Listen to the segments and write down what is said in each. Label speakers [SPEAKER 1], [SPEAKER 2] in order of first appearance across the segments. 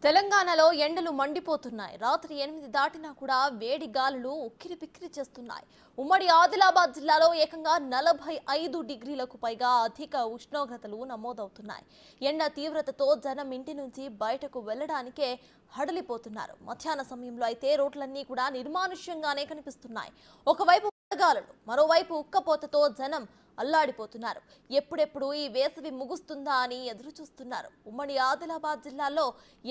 [SPEAKER 1] తెలంగాణలో ఎండలు మండిపోతున్నాయి. రాత్రి 8 దాటినా కూడా వేడి గాలులు ఉక్కిరిబిక్కిరి చేస్తున్నాయి. ఉమ్మడి ఆదిలాబాద్ జిల్లాలో ఏకంగా 45 డిగ్రీలకు పైగా అధిక ఉష్ణోగ్రతలు నమోదవుతున్నాయి. ఎండ తీవ్రతతో జనం ఇంటి నుంచి బయటకు వెళ్లడానికే హడలిపోతున్నారు. మధ్యాహ్న సమయంలో అయితే రోడ్లన్నీ కూడా నిర్మానుష్యంగానే కనిపిస్తున్నాయి. ఒకవైపు వడగాలులు, మరోవైపు ఉక్కపోతతో జనం అల్లాడిపోతున్నారు. ఎప్పుడెప్పుడు ఈ వేసవి ముగుస్తుందా అని ఎదురు చూస్తున్నారు. ఉమ్మడి ఆదిలాబాద్ జిల్లాలో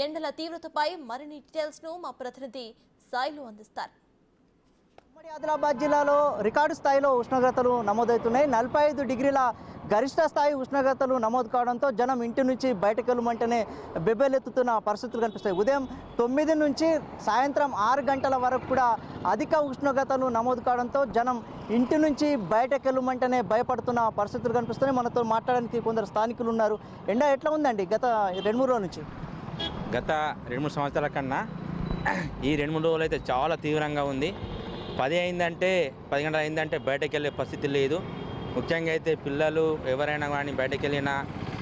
[SPEAKER 1] ఎండల తీవ్రతపై మరిన్ని డీటెయిల్స్ ను మా ప్రతినిధి సాయిలు అందిస్తారు.
[SPEAKER 2] ఉమ్మడి ఆదిలాబాద్ జిల్లాలో రికార్డు స్థాయిలో ఉష్ణోగ్రతలు నమోదవుతున్నాయి. 45 డిగ్రీల గరిష్ట స్థాయి ఉష్ణోగ్రతలు నమోదు కావడంతో జనం ఇంటి నుంచి బయటకు వెళ్ళమంటేనే బెబ్బెలెత్తుతున్న పరిస్థితులు కనిపిస్తాయి. ఉదయం 9 నుంచి సాయంత్రం 6 గంటల వరకు కూడా అధిక ఉష్ణోగ్రతలు నమోదు కావడంతో జనం ఇంటి నుంచి బయటకు వెళ్ళమంటేనే భయపడుతున్న పరిస్థితులు కనిపిస్తున్నాయి. మనతో మాట్లాడడానికి కొందరు స్థానికులు ఉన్నారు. ఎండ ఎట్లా ఉందండి గత 2-3 రోజుల నుంచి?
[SPEAKER 3] గత 2-3 సంవత్సరాల కన్నా ఈ 2-3 రోజులు అయితే చాలా తీవ్రంగా ఉంది. 10 గంటలు అయిందంటే బయటకు వెళ్ళే పరిస్థితి లేదు. ముఖ్యంగా అయితే పిల్లలు ఎవరైనా కానీ బయటకు వెళ్ళినా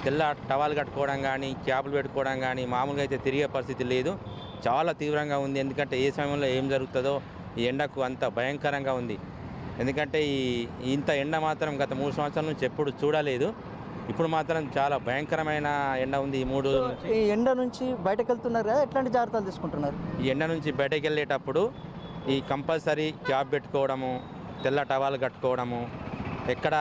[SPEAKER 3] తెల్ల టవాలు కట్టుకోవడం కానీ, క్యాపులు పెట్టుకోవడం కానీ మామూలుగా అయితే తిరిగే పరిస్థితి లేదు. చాలా తీవ్రంగా ఉంది. ఎందుకంటే ఏ సమయంలో ఏం జరుగుతుందో ఈ ఎండకు అంత భయంకరంగా ఉంది. ఎందుకంటే ఇంత ఎండ మాత్రం గత 3 సంవత్సరాల నుంచి ఎప్పుడు చూడలేదు. ఇప్పుడు మాత్రం చాలా భయంకరమైన ఎండ ఉంది. ఈ 3 రోజుల నుంచి
[SPEAKER 2] ఈ ఎండ నుంచి బయటకు వెళ్తున్నారు కదా, ఎట్లాంటి జాగ్రత్తలు తీసుకుంటున్నారు?
[SPEAKER 3] ఈ ఎండ నుంచి బయటకు వెళ్ళేటప్పుడు ఈ కంపల్సరీ క్యాప్ పెట్టుకోవడము, తెల్ల టవాలు కట్టుకోవడము, ఎక్కడ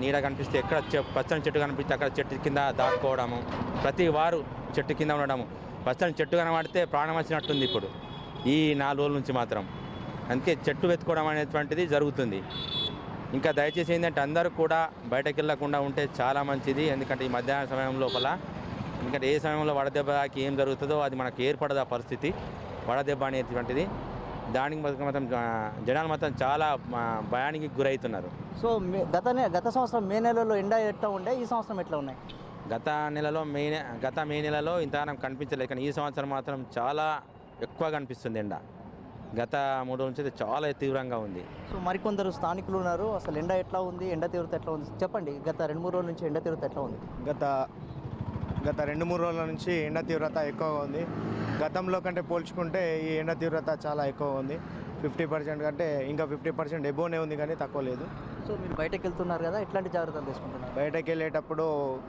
[SPEAKER 3] నీడ కనిపిస్తే ఎక్కడ పచ్చని చెట్టు కనిపిస్తే అక్కడ చెట్టు కింద దాక్కోవడము, ప్రతి వారు చెట్టు కింద ఉండడము. పచ్చని చెట్టు కనబడితే ప్రాణం వచ్చినట్టుంది ఇప్పుడు ఈ 4 రోజుల నుంచి మాత్రం. అందుకే చెట్టు వెతుకోవడం అనేటువంటిది జరుగుతుంది. ఇంకా దయచేసి ఏంటంటే అందరూ కూడా బయటకు వెళ్ళకుండా ఉంటే చాలా మంచిది. ఎందుకంటే ఈ మధ్యాహ్న సమయం లోపల ఎందుకంటే ఏ సమయంలో వడదెబ్బకి ఏం జరుగుతుందో అది మనకు ఏర్పడదు. ఆ పరిస్థితి వడదెబ్బ అనేటువంటిది దానికి మాత్రం జనాలు మాత్రం చాలా భయానికి గురవుతున్నారు.
[SPEAKER 2] సో గత సంవత్సరం మే నెలలో ఎండ ఎట్లా ఉండే, ఈ సంవత్సరం ఎట్లా ఉన్నాయి?
[SPEAKER 3] గత మే నెలలో ఇంతగానం కనిపించలేదు, కానీ ఈ సంవత్సరం మాత్రం చాలా ఎక్కువ కనిపిస్తుంది ఎండ. గత 3 రోజుల నుంచి అయితే చాలా తీవ్రంగా ఉంది.
[SPEAKER 2] సో మరికొందరు స్థానికులు ఉన్నారు. అసలు ఎండ ఎట్లా ఉంది, ఎండ తీవ్రత ఎట్లా ఉంది చెప్పండి. గత 2-3 రోజుల నుంచి ఎండ తీవ్రత ఎట్లా ఉంది?
[SPEAKER 4] గత 2-3 రోజుల నుంచి ఎండ తీవ్రత ఎక్కువగా ఉంది. గతంలో కంటే పోల్చుకుంటే ఈ ఎండ తీవ్రత చాలా ఎక్కువ ఉంది. 50% కంటే ఇంకా 50% ఎబోనే ఉంది, కానీ తక్కువ లేదు.
[SPEAKER 2] సో మీరు బయటకు వెళ్తున్నారు కదా, ఎట్లాంటి జాగ్రత్తలు తీసుకుంటున్నారు?
[SPEAKER 4] బయటకు వెళ్ళేటప్పుడు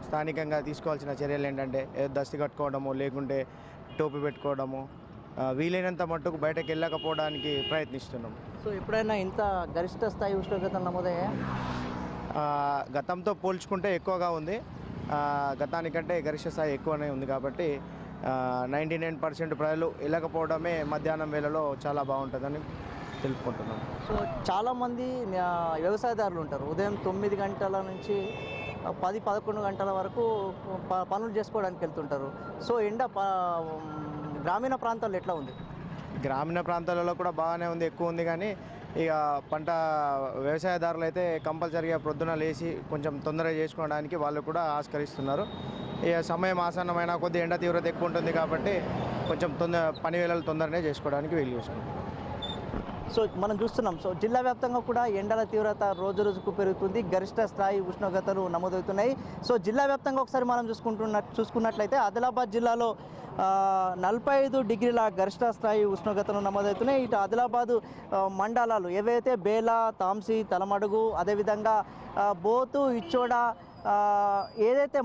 [SPEAKER 4] స్థానికంగా తీసుకోవాల్సిన చర్యలు ఏంటంటే దస్తి కట్టుకోవడము, లేకుంటే టోపీ పెట్టుకోవడము, వీలైనంత మట్టుకు బయటకు వెళ్ళకపోవడానికి ప్రయత్నిస్తున్నాం.
[SPEAKER 2] సో ఎప్పుడైనా ఇంత గరిష్ట స్థాయి ఉష్ణోగ్రతలు నమోదయ్యా?
[SPEAKER 4] గతంతో పోల్చుకుంటే ఎక్కువగా ఉంది. గతానికంటే గరిష్ట స్థాయి ఎక్కువనే ఉంది. కాబట్టి 99% ప్రజలు వెళ్ళకపోవడమే మధ్యాహ్నం వేళలో చాలా బాగుంటుందని తెలుపుకుంటున్నాం.
[SPEAKER 2] సో చాలామంది వ్యవసాయదారులు ఉంటారు. ఉదయం 9 గంటల నుంచి 10-11 గంటల వరకు పనులు చేసుకోవడానికి వెళ్తుంటారు. సో ఎండ గ్రామీణ ప్రాంతాల్లో ఎట్లా ఉంది?
[SPEAKER 4] గ్రామీణ ప్రాంతాలలో కూడా బాగానే ఉంది, ఎక్కువ ఉంది. కానీ ఇక వ్యవసాయదారులు అయితే కంపల్సరీగా ప్రొద్దున లేచి కొంచెం తొందరగా చేసుకోవడానికి వాళ్ళు కూడా ఆస్కరిస్తున్నారు. ఇక సమయం ఆసన్నమైన కొద్ది ఎండ తీవ్రత ఎక్కువ ఉంటుంది కాబట్టి కొంచెం పని వేళలు తొందరనే చేసుకోవడానికి వీలు చూసుకుంటాం.
[SPEAKER 2] సో మనం చూస్తున్నాం. సో జిల్లా వ్యాప్తంగా కూడా ఎండల తీవ్రత రోజు రోజుకు పెరుగుతుంది. గరిష్ట స్థాయి ఉష్ణోగ్రతలు నమోదవుతున్నాయి. సో జిల్లా వ్యాప్తంగా ఒకసారి మనం చూసుకున్నట్లయితే ఆదిలాబాద్ జిల్లాలో 45 డిగ్రీల గరిష్ట స్థాయి ఉష్ణోగ్రతలు నమోదవుతున్నాయి. ఇటు ఆదిలాబాదు మండలాలు ఏవైతే బేలా, తాంసి, తలమడుగు, అదేవిధంగా బోతు, ఇచ్చోడ ఏదైతే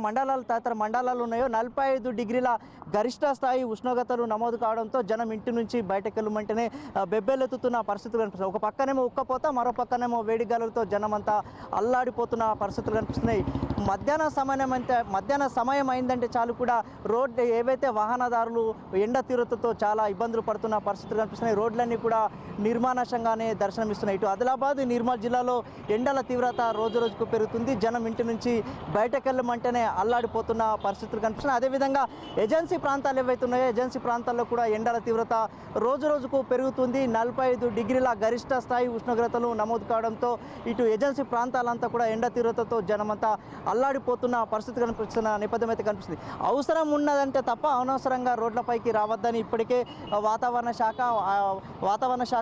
[SPEAKER 2] తదితర మండలాలు ఉన్నాయో 45 డిగ్రీల గరిష్ట స్థాయి ఉష్ణోగ్రతలు నమోదు కావడంతో జనం ఇంటి నుంచి బయటకు వెళ్ళమంటేనే బెబ్బెలెత్తుతున్న పరిస్థితులు కనిపిస్తున్నాయి. ఒక పక్కనేమో ఉక్కపోత, మరో పక్కనేమో వేడి గాలులతో జనం అంతా అల్లాడిపోతున్న పరిస్థితులు కనిపిస్తున్నాయి. మధ్యాహ్న సమయం అయిందంటే చాలు కూడా ఏవైతే వాహనదారులు ఎండ తీవ్రతతో చాలా ఇబ్బందులు పడుతున్న పరిస్థితులు కనిపిస్తున్నాయి. రోడ్లన్నీ కూడా నిర్మానుష్యంగానే దర్శనమిస్తున్నాయి. ఇటు ఆదిలాబాద్, నిర్మల్ జిల్లాలో ఎండల తీవ్రత రోజు రోజుకు పెరుగుతుంది. జనం ఇంటి నుంచి బయటకు వెళ్ళమంటేనే అల్లాడిపోతున్న పరిస్థితులు కనిపిస్తున్నాయి. అదేవిధంగా ఏజెన్సీ ప్రాంతాలు ఏవైతే ఉన్నాయో ఏజెన్సీ ప్రాంతాల్లో కూడా ఎండల తీవ్రత రోజు రోజుకు పెరుగుతుంది. 45 డిగ్రీల గరిష్ట స్థాయి ఉష్ణోగ్రతలు నమోదు కావడంతో ఇటు ఏజెన్సీ ప్రాంతాలంతా కూడా ఎండ తీవ్రతతో జనమంతా అల్లాడిపోతున్న పరిస్థితి కనిపిస్తున్న నేపథ్యం అయితే కనిపిస్తుంది. అవసరం ఉన్నదంటే తప్ప అనవసరంగా రోడ్లపైకి రావద్దని ఇప్పటికే వాతావరణ శాఖ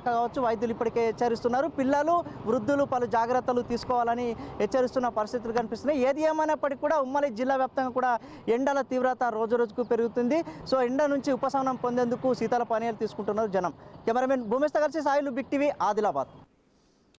[SPEAKER 2] కావచ్చు, వైద్యులు ఇప్పటికే హెచ్చరిస్తున్నారు. పిల్లలు, వృద్ధులు పలు జాగ్రత్తలు తీసుకోవాలని హెచ్చరిస్తున్న పరిస్థితులు కనిపిస్తున్నాయి. ఏది ఏమైనప్పటికీ కూడా ఉమ్మడి జిల్లా వ్యాప్తంగా కూడా ఎండల తీవ్రత రోజు రోజుకు పెరుగుతుంది. సో ఎండ నుంచి ఉపశమనం పొందేందుకు శీతల పానీయాలు తీసుకుంటున్నారు జనం. కెమెరామెన్ భూమిస్తో కలిసి సాయిలు, బిగ్ టీవీ, ఆదిలాబాద్.